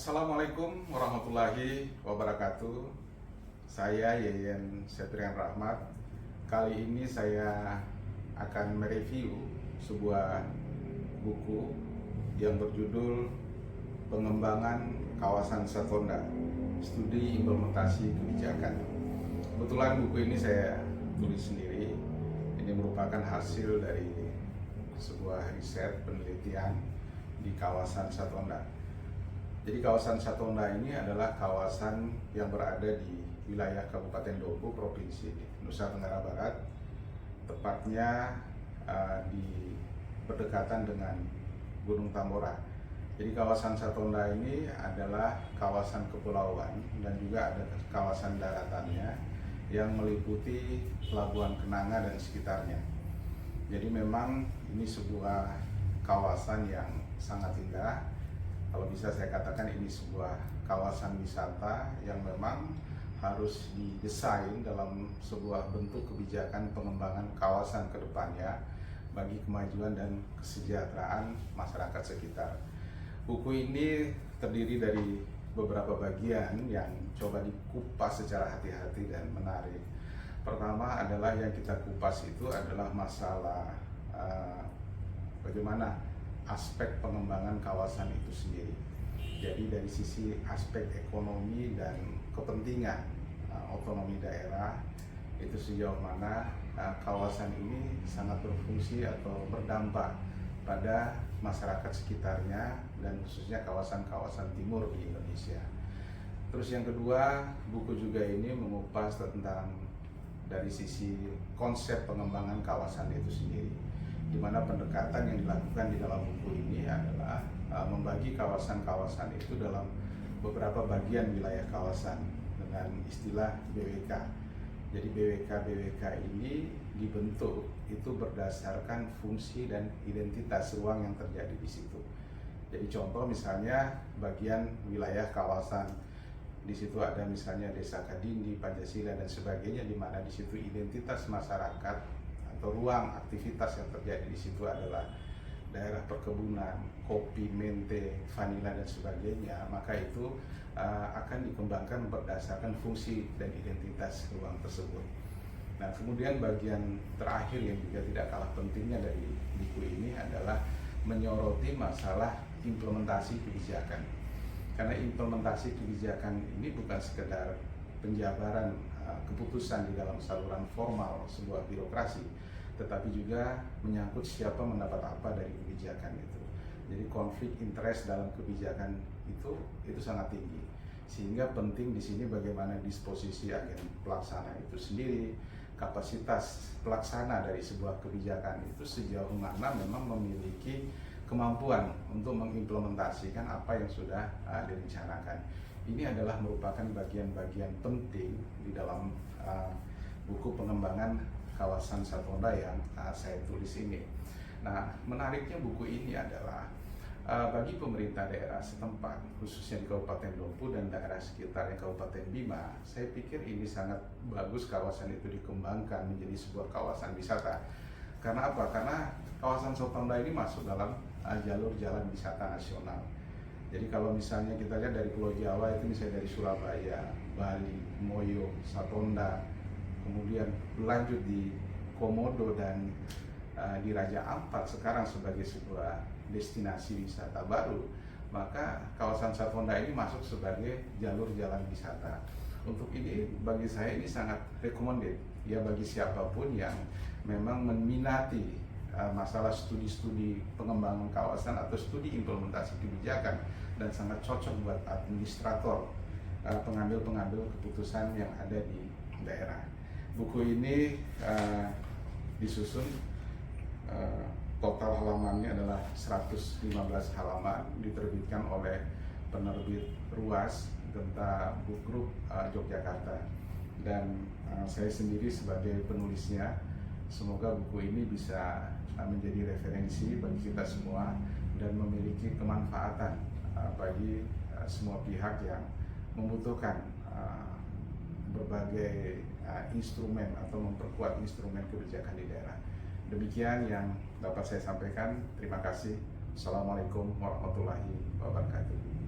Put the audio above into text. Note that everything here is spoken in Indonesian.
Assalamualaikum warahmatullahi wabarakatuh. Saya Yeyen Septrian Rahmat. Kali ini saya akan mereview sebuah buku yang berjudul Pengembangan Kawasan Satonda, Studi Implementasi Kebijakan. Kebetulan buku ini saya tulis sendiri. Ini merupakan hasil dari sebuah riset penelitian di kawasan Satonda. Jadi kawasan Satonda ini adalah kawasan yang berada di wilayah Kabupaten Dompu, Provinsi Nusa Tenggara Barat, tepatnya di berdekatan dengan Gunung Tambora. Jadi kawasan Satonda ini adalah kawasan kepulauan dan juga ada kawasan daratannya yang meliputi Pelabuhan Kenanga dan sekitarnya. Jadi memang ini sebuah kawasan yang sangat indah. Kalau bisa saya katakan ini sebuah kawasan wisata yang memang harus didesain dalam sebuah bentuk kebijakan pengembangan kawasan ke depannya bagi kemajuan dan kesejahteraan masyarakat sekitar. Buku ini terdiri dari beberapa bagian yang coba dikupas secara hati-hati dan menarik. Pertama adalah yang kita kupas itu adalah masalah bagaimana aspek pengembangan kawasan itu sendiri. Jadi dari sisi aspek ekonomi dan kepentingan otonomi daerah, itu sejauh mana kawasan ini sangat berfungsi atau berdampak pada masyarakat sekitarnya dan khususnya kawasan-kawasan timur di Indonesia. Terus yang kedua, buku juga ini mengupas tentang dari sisi konsep pengembangan kawasan itu sendiri, di mana pendekatan yang dilakukan di dalam buku ini adalah membagi kawasan-kawasan itu dalam beberapa bagian wilayah kawasan dengan istilah BWK. Jadi BWK ini dibentuk itu berdasarkan fungsi dan identitas ruang yang terjadi di situ. Jadi contoh misalnya bagian wilayah kawasan, di situ ada misalnya Desa Kadindi, Pancasila dan sebagainya, di mana di situ identitas masyarakat atau ruang aktivitas yang terjadi di situ adalah daerah perkebunan, kopi, mente, vanila dan sebagainya, maka itu akan dikembangkan berdasarkan fungsi dan identitas ruang tersebut. Nah, kemudian bagian terakhir yang juga tidak kalah pentingnya dari buku ini adalah menyoroti masalah implementasi kebijakan. Karena implementasi kebijakan ini bukan sekedar penjabaran keputusan di dalam saluran formal sebuah birokrasi, tetapi juga menyangkut siapa mendapat apa dari kebijakan itu. Jadi konflik interest dalam kebijakan itu sangat tinggi. Sehingga penting di sini bagaimana disposisi agen pelaksana itu sendiri, kapasitas pelaksana dari sebuah kebijakan itu sejauh mana memang memiliki kemampuan untuk mengimplementasikan apa yang sudah direncanakan. Ini adalah merupakan bagian-bagian penting di dalam buku pengembangan kawasan Satonda yang saya tulis ini. Nah, menariknya buku ini adalah bagi pemerintah daerah setempat, khususnya di Kabupaten Dompu dan daerah sekitarnya Kabupaten Bima, saya pikir ini sangat bagus kawasan itu dikembangkan menjadi sebuah kawasan wisata. Karena apa? Karena kawasan Satonda ini masuk dalam jalur jalan wisata nasional. Jadi kalau misalnya kita lihat dari Pulau Jawa itu misalnya dari Surabaya, Bali, Moyo, Satonda, kemudian berlanjut di Komodo dan di Raja Ampat sekarang sebagai sebuah destinasi wisata baru, maka kawasan Satonda ini masuk sebagai jalur jalan wisata. Untuk ini bagi saya ini sangat recommended ya bagi siapapun yang memang meminati masalah studi-studi pengembangan kawasan atau studi implementasi kebijakan, dan sangat cocok buat administrator, pengambil-pengambil keputusan yang ada di daerah. Buku ini disusun total halamannya adalah 115 halaman, diterbitkan oleh penerbit Ruas Genta Book Group Yogyakarta, dan saya sendiri sebagai penulisnya. Semoga buku ini bisa menjadi referensi bagi kita semua dan memiliki kemanfaatan bagi semua pihak yang membutuhkan berbagai instrumen atau memperkuat instrumen kebijakan di daerah. Demikian yang dapat saya sampaikan. Terima kasih. Assalamualaikum warahmatullahi wabarakatuh.